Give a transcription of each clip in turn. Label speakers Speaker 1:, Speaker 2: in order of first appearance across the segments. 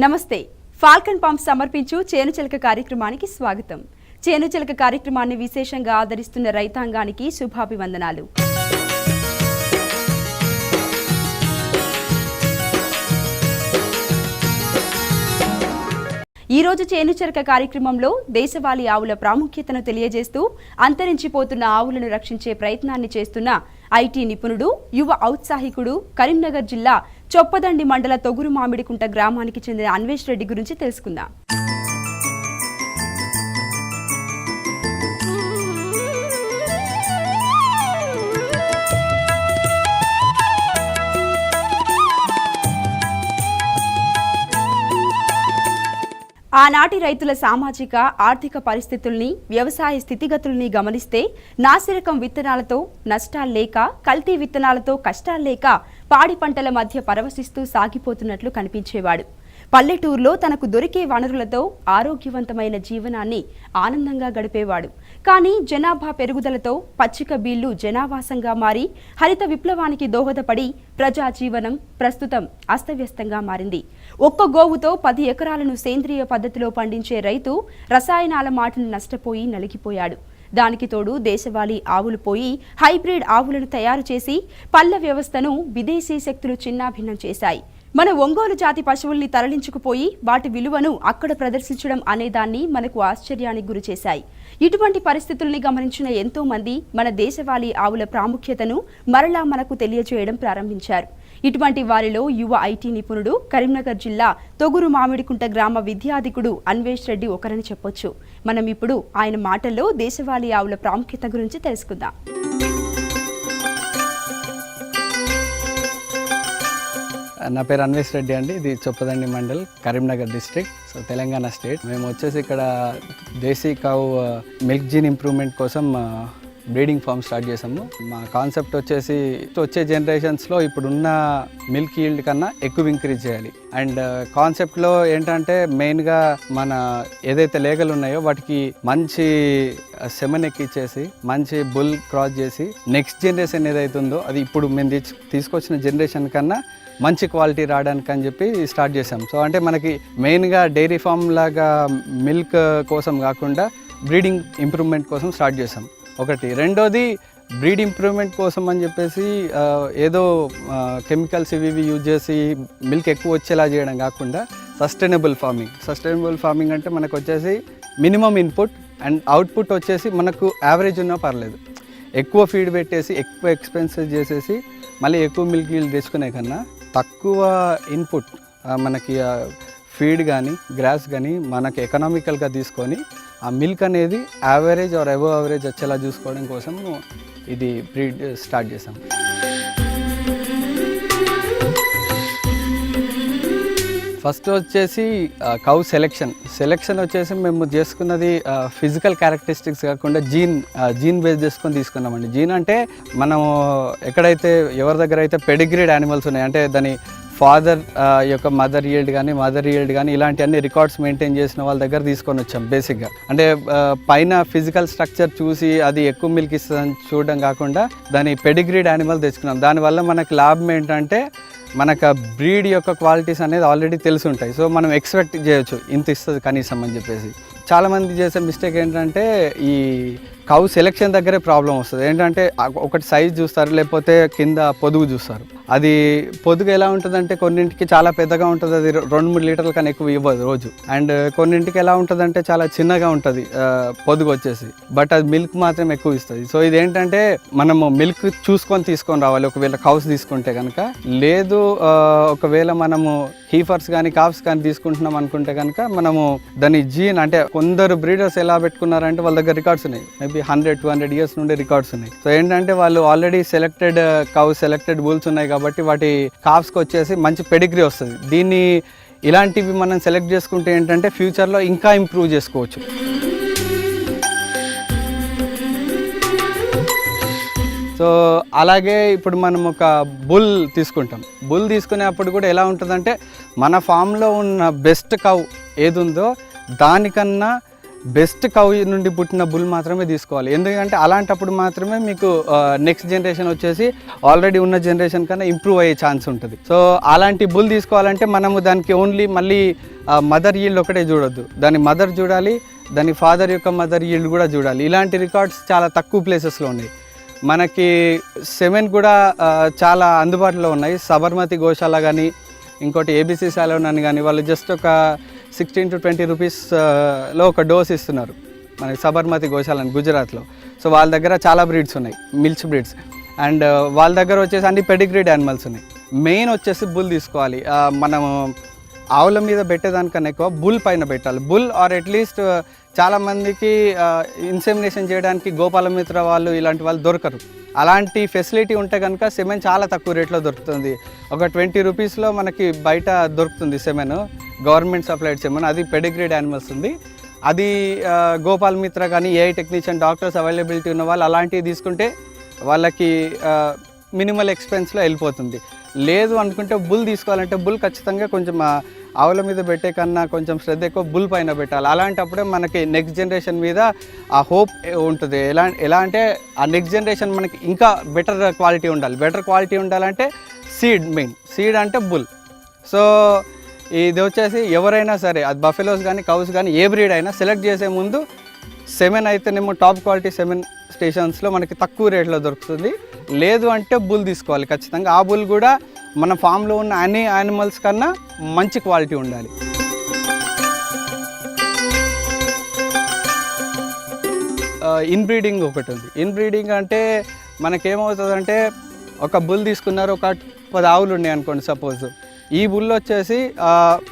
Speaker 1: నమస్తే. Falcon pump సమర్పించు చేనుచెలక కార్యక్రమానికి స్వాగతం. చేనుచెలక కార్యక్రమాన్ని విశేషంగా ఆదరిస్తున్న రైతాంగానికి శుభాభివందనాలు. ఈ రోజు చేనుచెలక కార్యక్రమంలో దేశవాళీ ఆవుల ప్రాముఖ్యతను తెలియజేస్తూ అంతరించిపోతున్న ఆవులను రక్షించే ప్రయత్నాన్ని చేస్తున్న ఐటీ నిపుణుడు, యువ ఔత్సాహికుడు, కరీంనగర్ జిల్లా చొప్పదండి మండల తొగురు మామిడికుంట గ్రామానికి చెందిన అన్వేష్ రెడ్డి గురించి తెలుసుకుందాం. ఆనాటి రైతుల సామాజిక ఆర్థిక పరిస్థితుల్ని, వ్యవసాయ స్థితిగతుల్ని గమనిస్తే నాసిరకం విత్తనాలతో నష్టాలు లేక, కల్తీ విత్తనాలతో కష్టాలు లేక పాడి పంటల మధ్య పరవశిస్తూ సాగిపోతున్నట్లు కనిపించేవాడు. పల్లెటూరులో తనకు దొరికే వనరులతో ఆరోగ్యవంతమైన జీవనాన్ని ఆనందంగా గడిపేవాడు. కానీ జనాభా పెరుగుదలతో పచ్చిక బీళ్లు జనావాసంగా మారి హరిత విప్లవానికి దోహదపడి ప్రజా జీవనం ప్రస్తుతం అస్తవ్యస్తంగా మారింది. ఒక్క గోవుతో 10 ఎకరాలను సేంద్రియ పద్ధతిలో పండించే రైతు రసాయనాల మాటను నష్టపోయి నలిగిపోయాడు. దానికి తోడు దేశవాళీ ఆవులు పోయి హైబ్రిడ్ ఆవులను తయారు చేసి పల్ల వ్యవస్థను విదేశీ శక్తులు చిన్నాభిన్నం చేశాయి. మన ఒంగోలు జాతి పశువుల్ని తరలించుకుపోయి వాటి విలువను అక్కడ ప్రదర్శించడం అనేదాన్ని మనకు ఆశ్చర్యానికి గురిచేశాయి. ఇటువంటి పరిస్థితుల్ని గమనించిన ఎంతో మంది మన దేశవాళీ ఆవుల ప్రాముఖ్యతను మరలా మనకు తెలియజేయడం ప్రారంభించారు. ఇటువంటి వారిలో యువ ఐటీ నిపుణుడు, కరీంనగర్ జిల్లా తొగురు మామిడికుంట గ్రామ విద్యాధికుడు అన్వేష్ రెడ్డి ఒకరని చెప్పొచ్చు. మనం ఇప్పుడు ఆయన మాటల్లో దేశవాళీ ఆవుల ప్రాముఖ్యత గురించి తెలుసుకుందాం.
Speaker 2: నా పేరు అన్వేష్ రెడ్డి అండి. ఇది Choppadandi mandal, Karimnagar district, so Telangana state. మేము వచ్చేసి ఇక్కడ దేశీ కావు మిల్క్ జీన్ ఇంప్రూవ్మెంట్ కోసం బ్రీడింగ్ ఫార్మ్ స్టార్ట్ చేసాము. మా కాన్సెప్ట్ వచ్చేసి వచ్చే జనరేషన్స్లో ఇప్పుడున్న మిల్క్ ఈల్డ్ కన్నా ఎక్కువ ఇంక్రీజ్ చేయాలి. అండ్ కాన్సెప్ట్లో ఏంటంటే మెయిన్గా మన ఏదైతే లేగలు ఉన్నాయో వాటికి మంచి సెమెన్ ఎక్కిచ్చేసి మంచి బుల్ క్రాస్ చేసి నెక్స్ట్ జనరేషన్ ఏదైతే ఉందో అది ఇప్పుడు మేము తీసుకొచ్చిన జనరేషన్ కన్నా మంచి క్వాలిటీ రావడానికి అని చెప్పి స్టార్ట్ చేసాం. సో అంటే మనకి మెయిన్గా డైరీ ఫామ్ లాగా మిల్క్ కోసం కాకుండా బ్రీడింగ్ ఇంప్రూవ్మెంట్ కోసం స్టార్ట్ చేసాం ఒకటి. రెండోది బ్రీడ్ ఇంప్రూవ్మెంట్ కోసం అని చెప్పేసి ఏదో కెమికల్స్ ఇవి యూజ్ చేసి మిల్క్ ఎక్కువ వచ్చేలా చేయడం కాకుండా సస్టైనబుల్ ఫార్మింగ్ అంటే మనకు వచ్చేసి మినిమం ఇన్పుట్ అండ్ అవుట్పుట్ వచ్చేసి మనకు యావరేజ్ ఉన్నా పర్లేదు. ఎక్కువ ఫీడ్ పెట్టేసి ఎక్కువ ఎక్స్పెన్సెస్ చేసేసి మళ్ళీ ఎక్కువ మిల్క్ ఈల్డ్ తెచ్చుకునే కన్నా తక్కువ ఇన్పుట్ మనకి ఫీడ్ కానీ గ్రాస్ కానీ మనకి ఎకనామికల్గా తీసుకొని ఆ మిల్క్ అనేది యావరేజ్ ఆర్ అబవ్ యావరేజ్ వచ్చేలా చూసుకోవడం కోసం ఇది బ్రీడ్ స్టార్ట్ చేసాం. ఫస్ట్ వచ్చేసి కౌ సెలెక్షన్ వచ్చేసి మేము చేసుకున్నది ఫిజికల్ క్యారెక్టరిస్టిక్స్ కాకుండా జీన్ బేస్ చేసుకొని తీసుకున్నామండి. జీన్ అంటే మనం ఎక్కడైతే ఎవరి దగ్గర అయితే పెడిగ్రీడ్ యానిమల్స్ ఉన్నాయి, అంటే దాని ఫాదర్ యొక్క మదర్ ఈల్డ్ కానీ ఇలాంటి అన్ని రికార్డ్స్ మెయింటైన్ చేసిన వాళ్ళ దగ్గర తీసుకొని వచ్చాం. బేసిక్గా అంటే పైన ఫిజికల్ స్ట్రక్చర్ చూసి అది ఎక్కువ మిల్క్ ఇస్తుందని చూడడం కాకుండా దాని పెడిగ్రీడ్ యానిమల్ తెచ్చుకున్నాం. దానివల్ల మనకు లాభం ఏంటంటే మనకు బ్రీడ్ యొక్క క్వాలిటీస్ అనేది ఆల్రెడీ తెలిసి ఉంటాయి. సో మనం ఎక్స్పెక్ట్ చేయొచ్చు ఇంత ఇస్తుంది కనీసం అని చెప్పేసి. చాలామంది చేసే మిస్టేక్ ఏంటంటే ఈ కౌ సెలెక్షన్ దగ్గరే ప్రాబ్లం వస్తుంది. ఏంటంటే ఒకటి సైజ్ చూస్తారు, లేకపోతే కింద పొదుగు చూస్తారు. అది పొదుగు ఎలా ఉంటుందంటే కొన్నింటికి చాలా పెద్దగా ఉంటుంది, అది 2-3 లీటర్ల కన్నా ఎక్కువ ఇవ్వదు రోజు. అండ్ కొన్నింటికి ఎలా ఉంటుందంటే చాలా చిన్నగా ఉంటుంది పొదుగు వచ్చేసి, బట్ అది మిల్క్ మాత్రం ఎక్కువ ఇస్తుంది. సో ఇదేంటంటే మనము మిల్క్ చూసుకొని తీసుకొని రావాలి ఒకవేళ కౌస్ తీసుకుంటే కనుక. లేదు ఒకవేళ మనము హీఫర్స్ కానీ కాఫ్స్ కానీ తీసుకుంటున్నాం అనుకుంటే కనుక మనము దాని జీన్ అంటే కొందరు బ్రీడర్స్ ఎలా పెట్టుకున్నారంటే వాళ్ళ దగ్గర రికార్డ్స్ ఉన్నాయి, మేబీ 100-200 ఇయర్స్ నుండి రికార్డ్స్ ఉన్నాయి. సో ఏంటంటే వాళ్ళు ఆల్రెడీ సెలెక్టెడ్ బుల్స్ ఉన్నాయి కాబట్టి వాటి కాఫ్స్కి వచ్చేసి మంచి పెడిగ్రీ వస్తుంది. దీన్ని ఇలాంటివి మనం సెలెక్ట్ చేసుకుంటే ఏంటంటే ఫ్యూచర్లో ఇంకా ఇంప్రూవ్ చేసుకోవచ్చు. సో అలాగే ఇప్పుడు మనం ఒక బుల్ తీసుకునేప్పుడు కూడా ఎలా ఉంటుందంటే మన ఫామ్లో ఉన్న బెస్ట్ కౌ ఏది ఉందో దానికన్నా బెస్ట్ కౌ నుండి పుట్టిన బుల్ మాత్రమే తీసుకోవాలి. ఎందుకంటే అలాంటప్పుడు మాత్రమే మీకు నెక్స్ట్ జనరేషన్ వచ్చేసి ఆల్రెడీ ఉన్న జనరేషన్ కన్నా ఇంప్రూవ్ అయ్యే ఛాన్స్ ఉంటుంది. సో అలాంటి బుల్ తీసుకోవాలంటే మనము దానికి ఓన్లీ మళ్ళీ మదర్ ఈల్డ్ ఒకటే చూడొద్దు, దాని మదర్ చూడాలి, దాని ఫాదర్ యొక్క మదర్ ఈల్డ్ కూడా చూడాలి. ఇలాంటి రికార్డ్స్ చాలా తక్కువ ప్లేసెస్లో ఉన్నాయి. మనకి సెమెన్ కూడా చాలా అందుబాటులో ఉన్నాయి. సబర్మతి గోశాల కానీ ఇంకోటి ఏబీసీ సాలోన్ అని కానీ వాళ్ళు జస్ట్ ఒక 16 to 20 రూపీస్లో ఒక డోస్ ఇస్తున్నారు మనకి సబర్మతి గోశాల అని గుజరాత్లో. సో వాళ్ళ దగ్గర చాలా బ్రీడ్స్ ఉన్నాయి, మిల్చ్ బ్రీడ్స్, అండ్ వాళ్ళ దగ్గర వచ్చేసి అన్ని పెడిగ్రీడ్ యానిమల్స్ ఉన్నాయి. మెయిన్ వచ్చేసి బుల్ తీసుకోవాలి. మనం ఆవుల మీద పెట్టేదానికన్నా ఎక్కువ బుల్ పైన పెట్టాలి. బుల్ ఆర్ అట్లీస్ట్ చాలామందికి ఇన్సెమినేషన్ చేయడానికి గోపాలమిత్ర వాళ్ళు ఇలాంటి వాళ్ళు దొరకరు. అలాంటి ఫెసిలిటీ ఉంటే కనుక సెమెన్ చాలా తక్కువ రేట్లో దొరుకుతుంది. ఒక 20 రూపీస్లో మనకి బయట దొరుకుతుంది సెమెన్, గవర్నమెంట్ సప్లైడ్ సెమెన్. అది పెడిగ్రీడ్ యానిమల్స్ ఉంది. అది గోపాలమిత్ర కానీ ఏఐ టెక్నీషియన్ డాక్టర్స్ అవైలబిలిటీ ఉన్న వాళ్ళు అలాంటివి తీసుకుంటే వాళ్ళకి మినిమల్ ఎక్స్పెన్స్లో వెళ్ళిపోతుంది. లేదు అనుకుంటే బుల్ తీసుకోవాలంటే బుల్ ఖచ్చితంగా కొంచెం ఆవుల మీద పెట్టే కన్నా కొంచెం శ్రద్ధ ఎక్కువ బుల్ పైన పెట్టాలి. అలాంటప్పుడే మనకి నెక్స్ట్ జనరేషన్ మీద ఆ హోప్ ఉంటుంది. ఎలా అంటే ఆ నెక్స్ట్ జనరేషన్ మనకి ఇంకా బెటర్ క్వాలిటీ ఉండాలి. బెటర్ క్వాలిటీ ఉండాలంటే సీడ్ మెయిన్. సీడ్ అంటే బుల్. సో ఇది వచ్చేసి ఎవరైనా సరే అది బఫెలోస్ కానీ కౌస్ కానీ ఏ బ్రీడ్ అయినా సెలెక్ట్ చేసే ముందు సెమెన్ అయితేనేమో టాప్ క్వాలిటీ సెమెన్ స్టేషన్స్లో మనకి తక్కువ రేట్లో దొరుకుతుంది. లేదు అంటే బుల్ తీసుకోవాలి ఖచ్చితంగా. ఆ బుల్ కూడా మన ఫామ్లో ఉన్న అన్ని యానిమల్స్ కన్నా మంచి క్వాలిటీ ఉండాలి. ఇన్బ్రీడింగ్ ఒకటి ఉంది. ఇన్బ్రీడింగ్ అంటే మనకేమవుతుందంటే ఒక బుల్ తీసుకున్నారు, ఒక 10 ఆవులు ఉన్నాయి అనుకోండి సపోజ్. ఈ బుల్ వచ్చేసి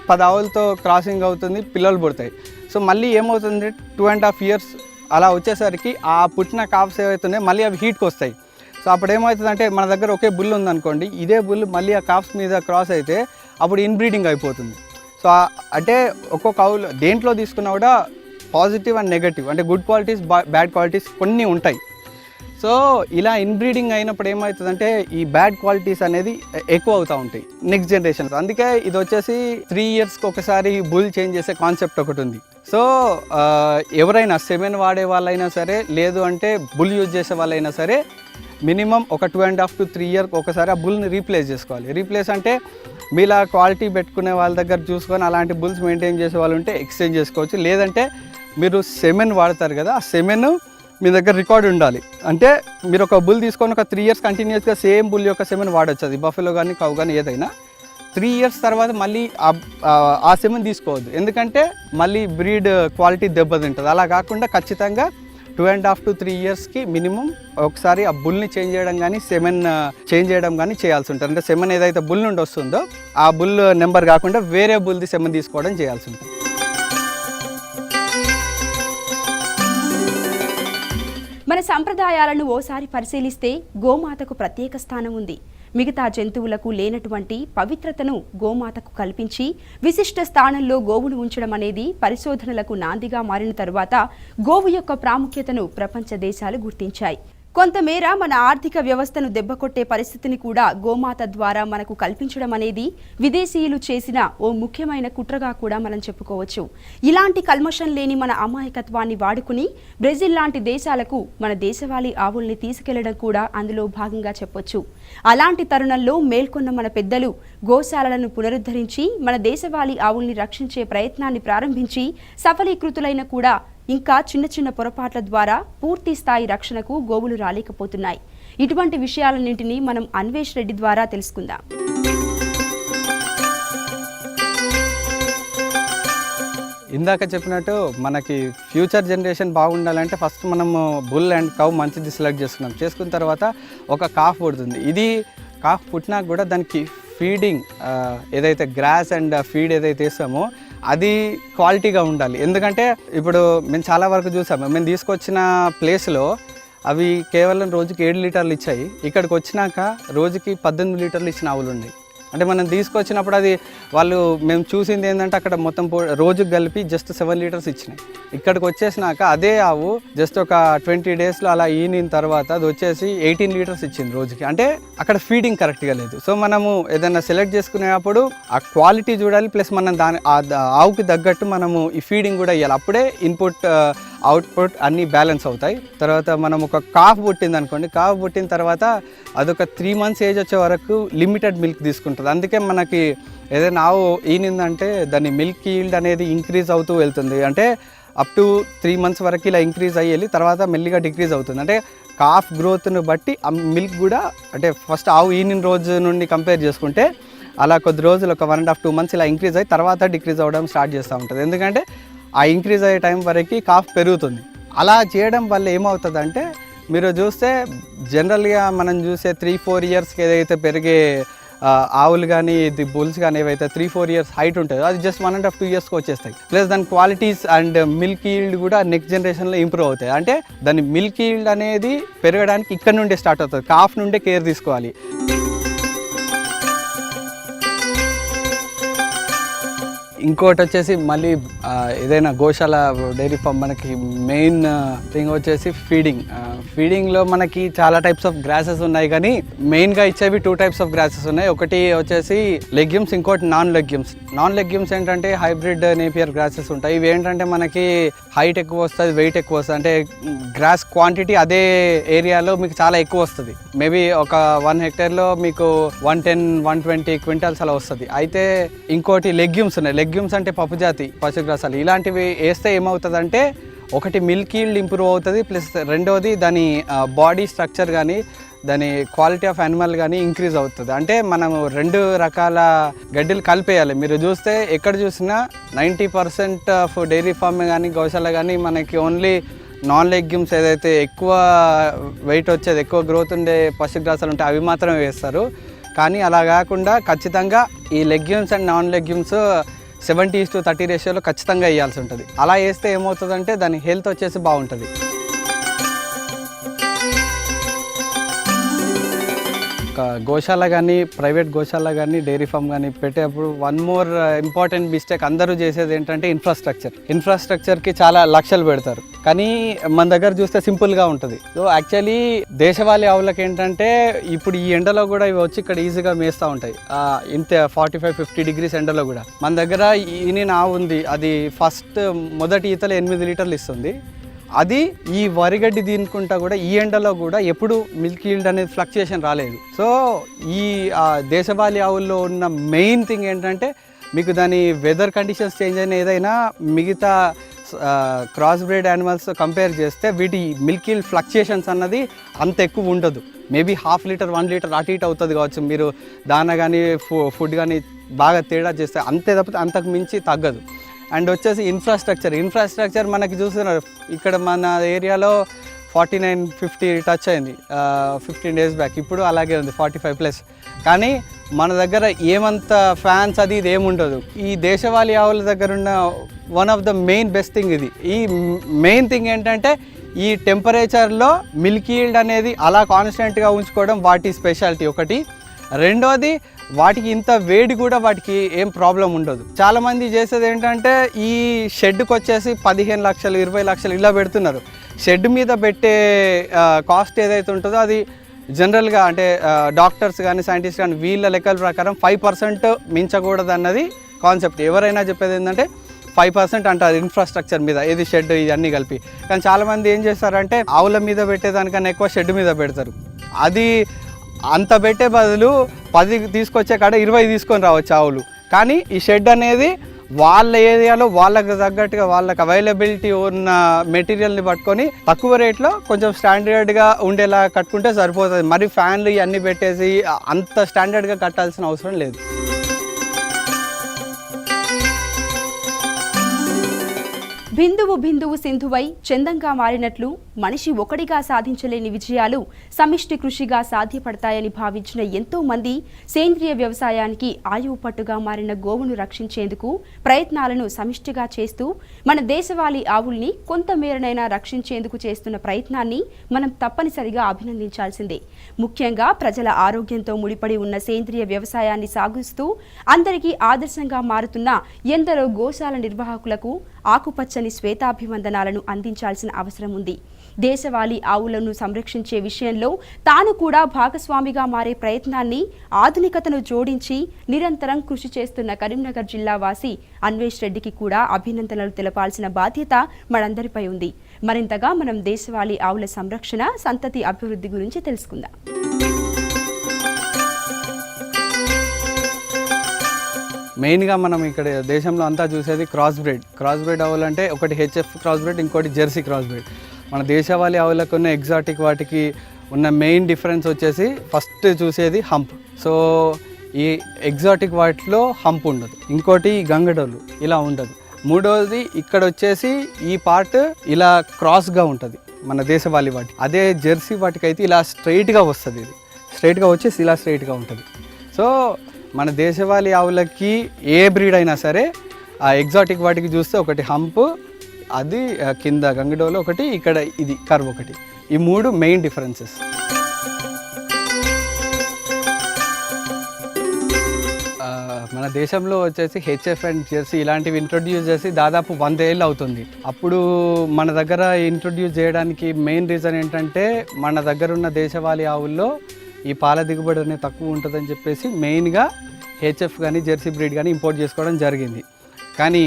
Speaker 2: 10 ఆవులతో క్రాసింగ్ అవుతుంది, పిల్లలు పుడతాయి. సో మళ్ళీ ఏమవుతుంది 2.5 years అలా వచ్చేసరికి ఆ పుట్టిన కాఫ్స్ ఏవైతున్నాయో మళ్ళీ అవి హీట్కి వస్తాయి. సో అప్పుడు ఏమవుతుందంటే మన దగ్గర ఒకే బుల్ ఉందనుకోండి, ఇదే బుల్ మళ్ళీ ఆ కాఫ్స్ మీద క్రాస్ అయితే అప్పుడు ఇన్బ్రీడింగ్ అయిపోతుంది. సో అంటే ఒక్కొక్క ఆవులు దేంట్లో తీసుకున్నా కూడా పాజిటివ్ అండ్ నెగటివ్ అంటే గుడ్ క్వాలిటీస్ బ్యాడ్ క్వాలిటీస్ కొన్ని ఉంటాయి. సో ఇలా ఇన్బ్రీడింగ్ అయినప్పుడు ఏమవుతుందంటే ఈ బ్యాడ్ క్వాలిటీస్ అనేది ఎక్కువ అవుతూ ఉంటాయి నెక్స్ట్ జనరేషన్స్. అందుకే ఇది వచ్చేసి 3 yearsకి ఒకసారి బుల్ చేంజ్ చేసే కాన్సెప్ట్ ఒకటి ఉంది. సో ఎవరైనా సెమెన్ వాడే వాళ్ళైనా సరే, లేదు అంటే బుల్ యూజ్ చేసే వాళ్ళైనా సరే మినిమం ఒక 2.5 to 3 years ఒకసారి ఆ బుల్ని రీప్లేస్ చేసుకోవాలి. రీప్లేస్ అంటే మీలా క్వాలిటీ పెట్టుకునే వాళ్ళ దగ్గర చూసుకొని అలాంటి బుల్స్ మెయింటైన్ చేసే వాళ్ళు ఉంటే ఎక్స్చేంజ్ చేసుకోవచ్చు. లేదంటే మీరు సెమెన్ వాడతారు కదా, ఆ సెమెన్ మీ దగ్గర రికార్డ్ ఉండాలి. అంటే మీరు ఒక బుల్ తీసుకొని ఒక 3 years కంటిన్యూస్గా సేమ్ బుల్ యొక్క సెమెన్ వాడచ్చు. అది బఫెలో కానీ కౌ కానీ ఏదైనా 3 years తర్వాత మళ్ళీ ఆ సెమెన్ తీసుకోవద్దు. ఎందుకంటే మళ్ళీ బ్రీడ్ క్వాలిటీ దెబ్బతింటుంది. అలా కాకుండా ఖచ్చితంగా 2.5 to 3 yearsకి మినిమం ఒకసారి ఆ బుల్ని చేంజ్ చేయడం కానీ సెమెన్ చేంజ్ చేయడం కానీ చేయాల్సి ఉంటుంది. అంటే సెమెన్ ఏదైతే బుల్ నుండి వస్తుందో ఆ బుల్ నెంబర్ కాకుండా వేరే బుల్ది సెమెన్ తీసుకోవడం చేయాల్సి ఉంటుంది.
Speaker 1: మన సంప్రదాయాలను ఓసారి పరిశీలిస్తే గోమాతకు ప్రత్యేక స్థానం ఉంది. మిగతా జంతువులకు లేనటువంటి పవిత్రతను గోమాతకు కల్పించి విశిష్ట స్థానంలో గోవును ఉంచడం అనేది పరిశోధనలకు నాందిగా మారిన తరువాత గోవు యొక్క ప్రాముఖ్యతను ప్రపంచ దేశాలు గుర్తించాయి. కొంతమేర మన ఆర్థిక వ్యవస్థను దెబ్బకొట్టే పరిస్థితిని కూడా గోమాత ద్వారా మనకు కల్పించడం అనేది విదేశీయులు చేసిన ఓ ముఖ్యమైన కుట్రగా కూడా మనం చెప్పుకోవచ్చు. ఇలాంటి కల్మషం లేని మన అమాయకత్వాన్ని వాడుకుని బ్రెజిల్ లాంటి దేశాలకు మన దేశవాళీ ఆవుల్ని తీసుకెళ్లడం కూడా అందులో భాగంగా చెప్పొచ్చు. అలాంటి తరుణంలో మేల్కొన్న మన పెద్దలు గోశాలలను పునరుద్ధరించి మన దేశవాళీ ఆవుల్ని రక్షించే ప్రయత్నాన్ని ప్రారంభించి సఫలీకృతులైన కూడా ఇంకా చిన్న చిన్న పొరపాట్ల ద్వారా పూర్తి స్థాయి రక్షణకు గోవులు రాలేకపోతున్నాయి. ఇటువంటి విషయాలన్నింటినీ మనం అన్వేష్ రెడ్డి ద్వారా తెలుసుకుందాం.
Speaker 2: ఇందాక చెప్పినట్టు మనకి ఫ్యూచర్ జనరేషన్ బాగుండాలంటే ఫస్ట్ మనము బుల్ అండ్ కౌ మంచిది సెలెక్ట్ చేసుకున్న తర్వాత ఒక కాఫ్ పుడుతుంది. ఇది కాఫ్ పుట్టినా కూడా దానికి ఫీడింగ్ ఏదైతే గ్రాస్ అండ్ ఫీడ్ ఏదైతే ఇస్తామో అది క్వాలిటీగా ఉండాలి. ఎందుకంటే ఇప్పుడు మేము చాలా వరకు చూసాము, మేము తీసుకొచ్చిన ప్లేస్లో అవి కేవలం రోజుకి 7 లీటర్లు ఇచ్చాయి. ఇక్కడికి వచ్చినాక రోజుకి 18 లీటర్లు ఇచ్చిన ఆవులు ఉన్నాయి. అంటే మనం తీసుకొచ్చినప్పుడు అది మేము చూసింది ఏంటంటే అక్కడ మొత్తం రోజుకి కలిపి జస్ట్ 7 లీటర్స్ ఇచ్చినాయి. ఇక్కడికి వచ్చేసినాక అదే ఆవు జస్ట్ ఒక 20 డేస్లో అలా ఈనిన తర్వాత అది వచ్చేసి 18 లీటర్స్ ఇచ్చింది రోజుకి. అంటే అక్కడ ఫీడింగ్ కరెక్ట్గా లేదు. సో మనము ఏదైనా సెలెక్ట్ చేసుకునేటప్పుడు ఆ క్వాలిటీ చూడాలి, ప్లస్ మనం ఆవుకి తగ్గట్టు మనము ఈ ఫీడింగ్ కూడా ఇవ్వాలి. అప్పుడే ఇన్పుట్ అవుట్పుట్ అన్నీ బ్యాలెన్స్ అవుతాయి. తర్వాత మనం ఒక కాఫ్ పుట్టింది అనుకోండి, కాఫ్ పుట్టిన తర్వాత అదొక 3 months ఏజ్ వచ్చే వరకు లిమిటెడ్ మిల్క్ తీసుకుంటుంది. అందుకే మనకి ఏదైనా ఆవు ఈనిందంటే దాని మిల్క్ ఈల్డ్ అనేది ఇంక్రీజ్ అవుతూ వెళ్తుంది. అంటే అప్ టు 3 months వరకు ఇలా ఇంక్రీజ్ అయ్యి తర్వాత మెల్లిగా డిక్రీజ్ అవుతుంది. అంటే కాఫ్ గ్రోత్ను బట్టి ఆ మిల్క్ కూడా, అంటే ఫస్ట్ ఆవు ఈనిన రోజు నుండి కంపేర్ చేసుకుంటే అలా కొద్ది రోజులు ఒక 1.5-2 months ఇలా ఇంక్రీజ్ అయ్యి తర్వాత డిక్రీజ్ అవ్వడం స్టార్ట్ చేస్తూ ఉంటుంది. ఎందుకంటే ఆ ఇంక్రీజ్ అయ్యే టైం వరకు కాఫ్ పెరుగుతుంది. అలా చేయడం వల్ల ఏమవుతుందంటే మీరు చూస్తే జనరల్గా మనం చూసే 3-4 yearsకి ఏదైతే పెరిగే ఆవులు కానీ ఇది బుల్స్ కానీ ఏవైతే 3-4 years హైట్ ఉంటుందో అది జస్ట్ 1.5-2 yearsకి వచ్చేస్తాయి. ప్లస్ దాని క్వాలిటీస్ అండ్ మిల్క్ ఈల్డ్ కూడా నెక్స్ట్ జనరేషన్లో ఇంప్రూవ్ అవుతాయి. అంటే దాని మిల్క్ ఈల్డ్ అనేది పెరగడానికి ఇక్కడ నుండే స్టార్ట్ అవుతుంది. కాఫ్ నుండే కేర్ తీసుకోవాలి. ఇంకోటి వచ్చేసి మళ్ళీ ఏదైనా గోశాల డైరీ ఫామ్ మనకి మెయిన్ థింగ్ వచ్చేసి ఫీడింగ్లో మనకి చాలా టైప్స్ ఆఫ్ గ్రాసెస్ ఉన్నాయి, కానీ మెయిన్గా ఇచ్చేవి 2 types ఆఫ్ గ్రాసెస్ ఉన్నాయి. ఒకటి వచ్చేసి లెగ్యూమ్స్, ఇంకోటి నాన్ లెగ్యూమ్స్ ఏంటంటే హైబ్రిడ్ నేపియర్ గ్రాసెస్ ఉంటాయి. ఇవి ఏంటంటే మనకి హైట్ ఎక్కువ వస్తుంది, వెయిట్ ఎక్కువ వస్తుంది. అంటే గ్రాస్ క్వాంటిటీ అదే ఏరియాలో మీకు చాలా ఎక్కువ వస్తుంది. మేబీ ఒక 1 hectare మీకు 110-120 quintals అలా వస్తుంది. అయితే ఇంకోటి లెగ్యూమ్స్ ఉన్నాయి. లెగ్యూమ్స్ అంటే పప్పుజాతి పశుగ్రాసాలు. ఇలాంటివి వేస్తే ఏమవుతుందంటే ఒకటి మిల్క్ ఈల్డ్ ఇంప్రూవ్ అవుతుంది, ప్లస్ రెండవది దాని బాడీ స్ట్రక్చర్ కానీ దాని క్వాలిటీ ఆఫ్ యానిమల్ కానీ ఇంక్రీజ్ అవుతుంది. అంటే మనం 2 రకాల గడ్డిలు కలిపేయాలి. మీరు చూస్తే ఎక్కడ చూసినా 90% ఆఫ్ డైరీ ఫామ్ కానీ గోశాల కానీ మనకి ఓన్లీ నాన్ లెగ్యూమ్స్ ఏదైతే ఎక్కువ వెయిట్ వచ్చేది, ఎక్కువ గ్రోత్ ఉండే పశుగ్రాసాలు ఉంటాయి అవి మాత్రమే వేస్తారు. కానీ అలా కాకుండా ఖచ్చితంగా ఈ లెగ్యూమ్స్ అండ్ నాన్ లెగ్యూమ్స్ 70:30 రేషియోలో ఖచ్చితంగా వేయాల్సి ఉంటుంది. అలా వేస్తే ఏమవుతుందంటే దాని హెల్త్ వచ్చేసి బాగుంటుంది. గోశాల కానీ ప్రైవేట్ గోశాల కానీ డైరీ ఫామ్ కానీ పెట్టేటప్పుడు 1 more ఇంపార్టెంట్ మిస్టేక్ అందరూ చేసేది ఏంటంటే ఇన్ఫ్రాస్ట్రక్చర్కి చాలా లక్షలు పెడతారు, కానీ మన దగ్గర చూస్తే సింపుల్గా ఉంటుంది. సో యాక్చువల్లీ దేశవాళీ ఆవులకు ఏంటంటే ఇప్పుడు ఈ ఎండలో కూడా ఇవి వచ్చి ఇక్కడ ఈజీగా మేస్తూ ఉంటాయి. ఇంత 45-50 degrees ఎండలో కూడా మన దగ్గర ఈనిన ఆవు ఉంది. అది మొదటి ఈతలో 8 లీటర్లు ఇస్తుంది. అది ఈ వరిగడ్డి దీనుకుంటా కూడా ఈ ఎండలో కూడా ఎప్పుడు మిల్క్ ఈల్డ్ అనేది ఫ్లక్చుయేషన్ రాలేదు. సో ఈ దేశవాళీ ఆవుల్లో ఉన్న మెయిన్ థింగ్ ఏంటంటే మీకు దాని వెదర్ కండిషన్స్ చేంజ్ అయిన ఏదైనా మిగతా క్రాస్ బ్రీడ్ యానిమల్స్ కంపేర్ చేస్తే వీటి మిల్క్ ఈల్డ్ ఫ్లక్చుయేషన్స్ అన్నది అంత ఎక్కువ ఉండదు. మేబీ 1/2 లీటర్ 1 లీటర్ అటు ఇటు అవుతుంది కావచ్చు. మీరు దాన కానీ ఫుడ్ కానీ బాగా తేడా చేస్తే అంతే తప్పితే అంతకు మించి తగ్గదు. అండ్ వచ్చేసి ఇన్ఫ్రాస్ట్రక్చర్ మనకి చూస్తున్నారు. ఇక్కడ మన ఏరియాలో 49-50 టచ్ అయింది 15 days బ్యాక్. ఇప్పుడు అలాగే ఉంది 45+. కానీ మన దగ్గర ఏమంత ఫ్యాన్స్ అది ఇది ఏముండదు. ఈ దేశవాళీ ఆవుల దగ్గర ఉన్న one of the main best thing ఇది. ఈ మెయిన్ థింగ్ ఏంటంటే ఈ టెంపరేచర్లో మిల్క్ ఈల్డ్ అనేది అలా కాన్స్టెంట్గా ఉంచుకోవడం వాటి స్పెషాలిటీ ఒకటి. రెండోది వాటికి ఇంత వేడి కూడా వాటికి ఏం ప్రాబ్లం ఉండదు. చాలామంది చేసేది ఏంటంటే ఈ షెడ్కి వచ్చేసి 15 లక్షలు 20 లక్షలు ఇలా పెడుతున్నారు. షెడ్ మీద పెట్టే కాస్ట్ ఏదైతే ఉంటుందో అది జనరల్గా అంటే డాక్టర్స్ కానీ సైంటిస్ట్ కానీ వీళ్ళ లెక్కల ప్రకారం 5% మించకూడదు అన్నది కాన్సెప్ట్. ఎవరైనా చెప్పేది ఏంటంటే 5% అంటారు ఇన్ఫ్రాస్ట్రక్చర్ మీద, ఏది షెడ్ ఇవన్నీ కలిపి. కానీ చాలామంది ఏం చేస్తారంటే ఆవుల మీద పెట్టేదానికన్నా ఎక్కువ షెడ్ మీద పెడతారు. అది అంత పెట్టే బదులు 10 తీసుకొచ్చే కాడ 20 తీసుకొని రావచ్చు ఆవులు. కానీ ఈ షెడ్ అనేది వాళ్ళ ఏరియాలో వాళ్ళకి తగ్గట్టుగా వాళ్ళకి అవైలబిలిటీ ఉన్న మెటీరియల్ని పట్టుకొని తక్కువ రేట్లో కొంచెం స్టాండర్డ్గా ఉండేలా కట్టుకుంటే సరిపోతుంది. మరి ఫ్యాన్లు ఇవన్నీ పెట్టేసి అంత స్టాండర్డ్గా కట్టాల్సిన అవసరం లేదు.
Speaker 1: బిందువు బిందువు సింధువై చందంగా మారినట్లు మనిషి ఒకటిగా సాధించలేని విజయాలు సమిష్టి కృషిగా సాధ్యపడతాయని భావించిన ఎంతో మంది సేంద్రియ వ్యవసాయానికి ఆయువు పట్టుగా మారిన గోవును రక్షించేందుకు ప్రయత్నాలను సమిష్టిగా చేస్తూ మన దేశవాళీ ఆవుల్ని కొంతమేరనైనా రక్షించేందుకు చేస్తున్న ప్రయత్నాన్ని మనం తప్పనిసరిగా అభినందించాల్సిందే. ముఖ్యంగా ప్రజల ఆరోగ్యంతో ముడిపడి ఉన్న సేంద్రియ వ్యవసాయాన్ని సాగిస్తూ అందరికీ ఆదర్శంగా మారుతున్న ఎందరో గోశాల నిర్వాహకులకు ఆకుపచ్చని శ్వేతాభివందనాలను అందించాల్సిన అవసరం ఉంది. దేశవాళీ ఆవులను సంరక్షించే విషయంలో తాను కూడా భాగస్వామిగా మారే ప్రయత్నాన్ని ఆధునికతను జోడించి నిరంతరం కృషి చేస్తున్న కరీంనగర్ జిల్లా వాసి అన్వేష్ రెడ్డికి కూడా అభినందనలు తెలపాల్సిన బాధ్యత మనందరిపై ఉంది. మరింతగా మనం దేశవాళీ ఆవుల సంరక్షణ, సంతతి అభివృద్ధి గురించి తెలుసుకుందాం.
Speaker 2: మెయిన్గా మనం ఇక్కడ దేశంలో అంతా చూసేది క్రాస్ బ్రీడ్ ఆవులు అంటే ఒకటి హెచ్ఎఫ్ క్రాస్ బ్రీడ్, ఇంకోటి జెర్సీ క్రాస్ బ్రీడ్. మన దేశవాళీ ఆవులకు ఉన్న ఎగ్జాటిక్ వాటికి ఉన్న మెయిన్ డిఫరెన్స్ వచ్చేసి ఫస్ట్ చూసేది హంప్. సో ఈ ఎగ్జాటిక్ వాటిలో హంప్ ఉండదు. ఇంకోటి గంగడోలు ఇలా ఉండదు. మూడవది ఇక్కడ వచ్చేసి ఈ పార్ట్ ఇలా క్రాస్గా ఉంటుంది మన దేశవాళీ వాటి. అదే జెర్సీ వాటికైతే ఇలా స్ట్రైట్గా వస్తుంది. ఇది స్ట్రైట్గా వచ్చేసి ఇలా స్ట్రైట్గా ఉంటుంది. సో మన దేశవాళీ ఆవులకి ఏ బ్రీడ్ అయినా సరే ఆ ఎగ్జాటిక్ వాటికి చూస్తే ఒకటి హంప్, అది కింద గంగడోలు ఒకటి, ఇక్కడ ఇది కర్వ్ ఒకటి. ఈ మూడు మెయిన్ డిఫరెన్సెస్. మన దేశంలో వచ్చేసి హెచ్ఎఫ్ అండ్ జెర్సీ ఇలాంటివి ఇంట్రొడ్యూస్ చేసి దాదాపు 100 ఏళ్ళు అవుతుంది. అప్పుడు మన దగ్గర ఇంట్రొడ్యూస్ చేయడానికి మెయిన్ రీజన్ ఏంటంటే మన దగ్గర ఉన్న దేశవాళీ ఆవుల్లో ఈ పాల దిగుబడి అనేది తక్కువ ఉంటుందని చెప్పేసి మెయిన్గా హెచ్ఎఫ్ కానీ జెర్సీ బ్రీడ్ కానీ ఇంపోర్ట్ చేసుకోవడం జరిగింది. కానీ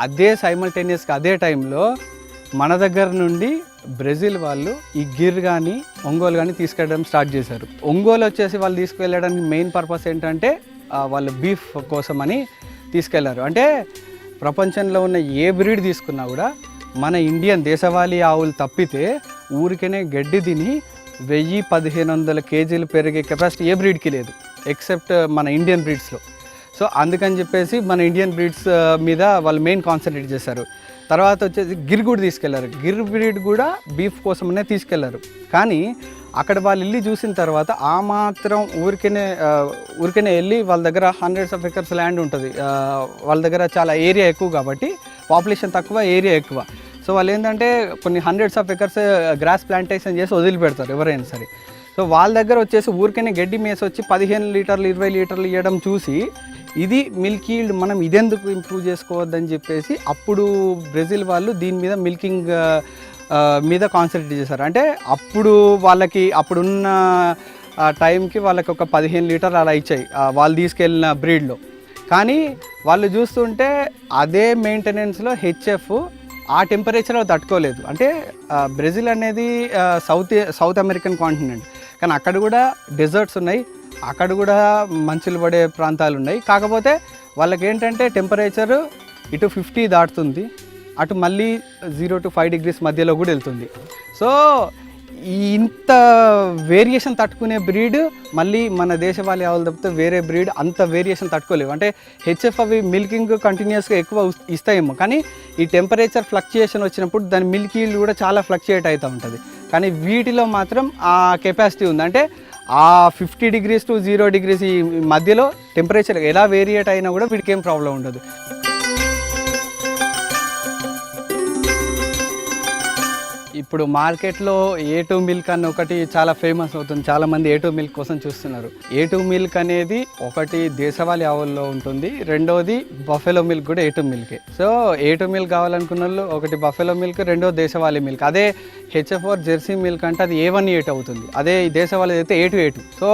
Speaker 2: అదే సైమల్టేనియస్గా అదే టైంలో మన దగ్గర నుండి బ్రెజిల్ వాళ్ళు ఈ గిర్ కానీ ఒంగోలు కానీ తీసుకెళ్ళడం స్టార్ట్ చేశారు. ఒంగోలు వచ్చేసి వాళ్ళు తీసుకువెళ్ళడానికి మెయిన్ పర్పస్ ఏంటంటే వాళ్ళు బీఫ్ కోసం అని తీసుకెళ్లారు. అంటే ప్రపంచంలో ఉన్న ఏ బ్రీడ్ తీసుకున్నా కూడా మన ఇండియన్ దేశవాళీ ఆవులు తప్పితే ఊరికనే గడ్డి తిని 1000-1500 కేజీలు పెరిగే కెపాసిటీ ఏ బ్రీడ్కి లేదు ఎక్సెప్ట్ మన ఇండియన్ బ్రీడ్స్లో. సో అందుకని చెప్పేసి మన ఇండియన్ బ్రీడ్స్ మీద వాళ్ళు మెయిన్ కాన్సన్ట్రేట్ చేశారు. తర్వాత వచ్చేసి గిర్ కూడా తీసుకెళ్లారు. గిర్ బ్రీడ్ కూడా బీఫ్ కోసమనే తీసుకెళ్లారు. కానీ అక్కడ వాళ్ళు వెళ్ళి చూసిన తర్వాత ఆ మాత్రం ఊరికనే వెళ్ళి వాళ్ళ దగ్గర హండ్రెడ్స్ ఆఫ్ ఎకర్స్ ల్యాండ్ ఉంటుంది. వాళ్ళ దగ్గర చాలా ఏరియా ఎక్కువ కాబట్టి పాపులేషన్ తక్కువ, ఏరియా ఎక్కువ. సో వాళ్ళు ఏంటంటే కొన్ని hundreds of acres grass plantation చేసి వదిలిపెడతారు ఎవరైనా సరే. సో వాళ్ళ దగ్గర వచ్చేసి ఊరికనే గడ్డి మేసి వచ్చి 15 లీటర్లు 20 లీటర్లు ఇవ్వడం చూసి ఇది మిల్క్ ఈల్డ్ మనం ఇదెందుకు ఇంప్రూవ్ చేసుకోవద్దని చెప్పేసి అప్పుడు బ్రెజిల్ వాళ్ళు దీని మీద మిల్కింగ్ మీద కాన్సన్ట్రేట్ చేశారు. అంటే అప్పుడు వాళ్ళకి అప్పుడున్న టైంకి వాళ్ళకి ఒక 15 లీటర్లు అలా ఇచ్చాయి వాళ్ళు తీసుకెళ్ళిన బ్రీడ్లో. కానీ వాళ్ళు చూస్తుంటే అదే మెయింటెనెన్స్లో హెచ్ఎఫ్ ఆ టెంపరేచర్లో తట్టుకోలేదు. అంటే బ్రెజిల్ అనేది సౌత్ అమెరికన్ కాంటినెంట్, కానీ అక్కడ కూడా డెజర్ట్స్ ఉన్నాయి, అక్కడ కూడా మంచులు పడే ప్రాంతాలు ఉన్నాయి. కాకపోతే వాళ్ళకి ఏంటంటే టెంపరేచర్ ఇటు 50 దాటుతుంది, అటు మళ్ళీ 0 to 5 degrees మధ్యలో కూడా వెళ్తుంది. సో ఇంత వేరియేషన్ తట్టుకునే బ్రీడ్ మళ్ళీ మన దేశవాళీ ఆవులు తప్పితే వేరే బ్రీడ్ అంత వేరియేషన్ తట్టుకోలేవు. అంటే హెచ్ఎఫ్ అవి మిల్కింగ్ కంటిన్యూస్గా ఎక్కువ ఇస్తాయేమో, కానీ ఈ టెంపరేచర్ ఫ్లక్చుయేషన్ వచ్చినప్పుడు దాని మిల్క్ ఈల్డ్ కూడా చాలా ఫ్లక్చుయేట్ అవుతూ ఉంటుంది. కానీ వీటిలో మాత్రం ఆ కెపాసిటీ ఉంది. అంటే ఆ 50 degrees to 0 degrees ఈ మధ్యలో టెంపరేచర్ ఎలా వేరియేట్ అయినా కూడా వీటికి ఏం ప్రాబ్లం ఉండదు. ఇప్పుడు మార్కెట్లో A2 మిల్క్ అన్న ఒకటి చాలా ఫేమస్ అవుతుంది. చాలామంది A2 మిల్క్ కోసం చూస్తున్నారు. A2 మిల్క్ అనేది ఒకటి దేశవాళీ ఆవుల్లో ఉంటుంది, రెండోది బఫెలో మిల్క్ కూడా A2 మిల్కే. సో A2 మిల్క్ కావాలనుకున్న వాళ్ళు ఒకటి బఫెలో మిల్క్, రెండో దేశవాళీ మిల్క్. అదే హెచ్ఎఫ్ ఆర్ జెర్సీ మిల్క్ అంటే అది A1A2 అవుతుంది. అదే దేశవాళీ అయితే A2A2. సో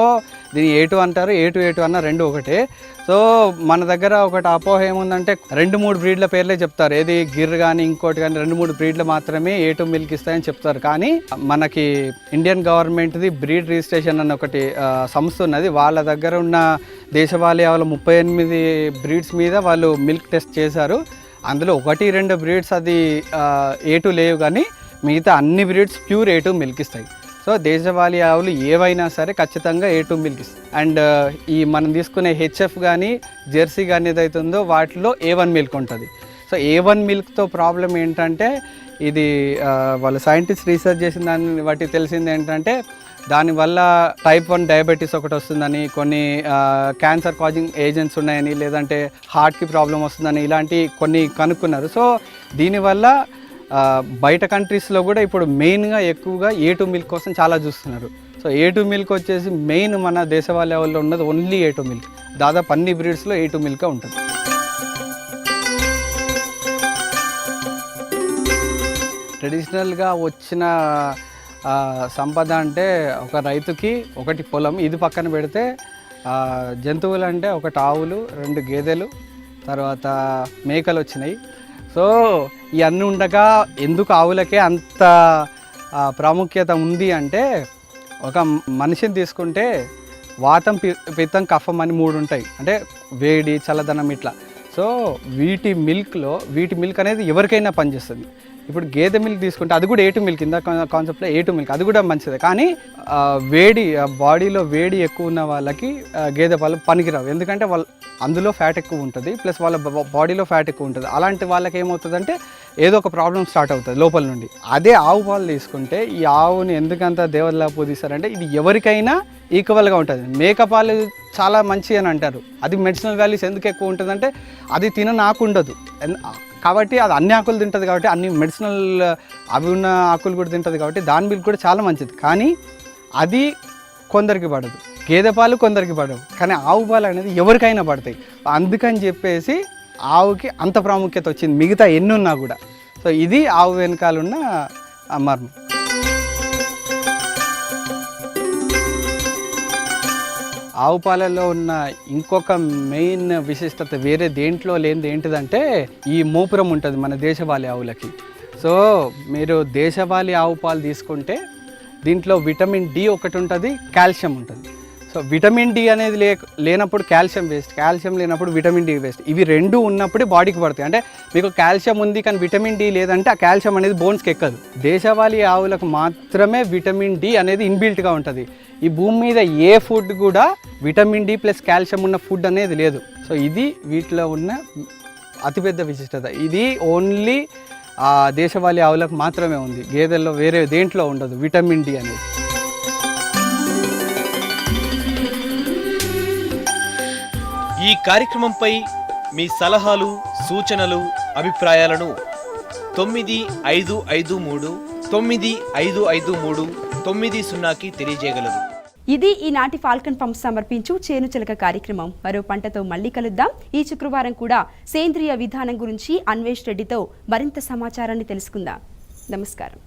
Speaker 2: దీన్ని A2 అంటారు, A2A2 అన్న రెండు ఒకటే. సో మన దగ్గర ఒకటి అపోహ ఏముందంటే 2-3 బ్రీడ్ల పేర్లే చెప్తారు. ఏది గిర్ కానీ ఇంకోటి కానీ 2-3 బ్రీడ్లు మాత్రమే A2 మిల్క్ ఇస్తాయని చెప్తారు. కానీ మనకి ఇండియన్ గవర్నమెంట్ది బ్రీడ్ రిజిస్ట్రేషన్ అన్న ఒకటి సంస్థ ఉన్నది. వాళ్ళ దగ్గర ఉన్న దేశవాళీ ఆవుల 38 బ్రీడ్స్ మీద వాళ్ళు మిల్క్ టెస్ట్ చేశారు. అందులో 1-2 బ్రీడ్స్ అది A2 లేవు, కానీ మిగతా అన్ని బ్రీడ్స్ ప్యూర్ A2 మిల్క్ ఇస్తాయి. సో దేశవాళీ ఆవులు ఏవైనా సరే ఖచ్చితంగా A2 మిల్క్ ఇస్తాయి. అండ్ ఈ మనం తీసుకునే హెచ్ఎఫ్ కానీ జెర్సీ కానీ ఏదైతే ఉందో వాటిలో A1 మిల్క్ ఉంటుంది. సో సో A1 మిల్క్తో ప్రాబ్లం ఏంటంటే ఇది వాళ్ళ సైంటిస్ట్ రీసెర్చ్ చేసిన దాన్ని బట్టి తెలిసింది ఏంటంటే దానివల్ల టైప్ 1 డయాబెటీస్ ఒకటి వస్తుందని, కొన్ని క్యాన్సర్ కాజింగ్ ఏజెంట్స్ ఉన్నాయని, లేదంటే హార్ట్కి ప్రాబ్లం వస్తుందని ఇలాంటి కొన్ని కనుక్కున్నారు. సో దీనివల్ల బయట కంట్రీస్లో కూడా ఇప్పుడు మెయిన్గా ఎక్కువగా A2 మిల్క్ కోసం చాలా చూస్తున్నారు. సో A2 మిల్క్ వచ్చేసి మెయిన్ మన దేశవాళీ లెవెల్లో ఉన్నది ఓన్లీ A2 మిల్క్. దాదాపు అన్ని బ్రీడ్స్లో A2 మిల్క్ ఉంటుంది. ట్రెడిషనల్గా వచ్చిన సంపద అంటే ఒక రైతుకి ఒకటి పొలం, ఇది పక్కన పెడితే జంతువులు అంటే ఒకటి ఆవులు, 2 గేదెలు, తర్వాత మేకలు వచ్చినాయి. సో ఇవన్నీ ఉండగా ఎందుకు ఆవులకే అంత ప్రాముఖ్యత ఉంది అంటే, ఒక మనిషిని తీసుకుంటే వాతం, పిత్తం, కఫం అని 3 ఉంటాయి. అంటే వేడి, చల్లదనం ఇట్లా. సో వీటి మిల్క్ అనేది ఎవరికైనా పనిచేస్తుంది. ఇప్పుడు గేదె మిల్క్ తీసుకుంటే అది కూడా A2 మిల్క్, ఇందా కాన్సెప్ట్లో A2 మిల్క్, అది కూడా మంచిదే. కానీ వేడి, బాడీలో వేడి ఎక్కువ ఉన్న వాళ్ళకి గేదె పాలు పనికిరావు. ఎందుకంటే అందులో ఫ్యాట్ ఎక్కువ ఉంటుంది, ప్లస్ వాళ్ళ బాడీలో ఫ్యాట్ ఎక్కువ ఉంటుంది. అలాంటి వాళ్ళకి ఏమవుతుందంటే ఏదో ఒక ప్రాబ్లం స్టార్ట్ అవుతుంది లోపల నుండి. అదే ఆవు పాలు తీసుకుంటే, ఈ ఆవుని ఎందుకంత దేవతలా పూజిస్తారంటే ఇది ఎవరికైనా ఈక్వల్గా ఉంటుంది. మేక పాలు చాలా మంచి అని అంటారు. అది మెడిసినల్ వాల్యూస్ ఎందుకు ఎక్కువ ఉంటుందంటే అది ఆకు ఉండదు కాబట్టి, అది అన్ని ఆకులు తింటుంది కాబట్టి, అన్ని మెడిసినల్ అవి ఉన్న ఆకులు కూడా తింటుంది కాబట్టి దాని మిల్క్ కూడా చాలా మంచిది. కానీ అది కొందరికి పడదు. గేదె పాలు కొందరికి పడవు, కానీ ఆవు పాలు అనేది ఎవరికైనా పడతాయి. అందుకని చెప్పేసి ఆవుకి అంత ప్రాముఖ్యత వచ్చింది, మిగతా ఎన్ని ఉన్నా కూడా. సో ఇది ఆవు వెనకాలన్న మర్మం. ఆవు పాలలో ఉన్న ఇంకొక మెయిన్ విశిష్టత వేరే దేంట్లో లేనిది ఏంటిదంటే ఈ మోపురం ఉంటుంది మన దేశవాళీ ఆవులకి. సో మీరు దేశవాళీ ఆవు పాలు తీసుకుంటే దీంట్లో విటమిన్ డి ఒకటి ఉంటుంది, కాల్షియం ఉంటుంది. సో విటమిన్ డి అనేది లేనప్పుడు కాల్షియం వేస్ట్, కాల్షియం లేనప్పుడు విటమిన్ డి వేస్ట్. ఇవి 2 ఉన్నప్పుడే బాడీకి పడతాయి. అంటే మీకు కాల్షియం ఉంది కానీ విటమిన్ డి లేదంటే ఆ కాల్షియం అనేది బోన్స్కి ఎక్కదు. దేశవాళీ ఆవులకు మాత్రమే విటమిన్ డి అనేది ఇన్బిల్ట్గా ఉంటుంది. ఈ భూమి మీద ఏ ఫుడ్ కూడా విటమిన్ డి ప్లస్ కాల్షియం ఉన్న ఫుడ్ అనేది లేదు. సో ఇది వీటిలో ఉన్న అతిపెద్ద విశిష్టత. ఇది ఓన్లీ దేశవాళీ ఆవులకు మాత్రమే ఉంది, గేదెల్లో వేరే దేంట్లో ఉండదు విటమిన్ డి అనేది.
Speaker 3: ఈ కార్యక్రమంపై మీ సలహాలు, సూచనలు, అభిప్రాయాలను 9553955390కి తెలియజేయగలరు.
Speaker 1: ఇది ఈనాటి ఫాల్కన్ పంప్ సమర్పించు చేను చిలక కార్యక్రమం. మరో పంటతో మళ్ళీ కలుద్దాం. ఈ శుక్రవారం కూడా సేంద్రియ విధానం గురించి అన్వేష్ రెడ్డితో మరింత సమాచారాన్ని తెలుసుకుందాం. నమస్కారం.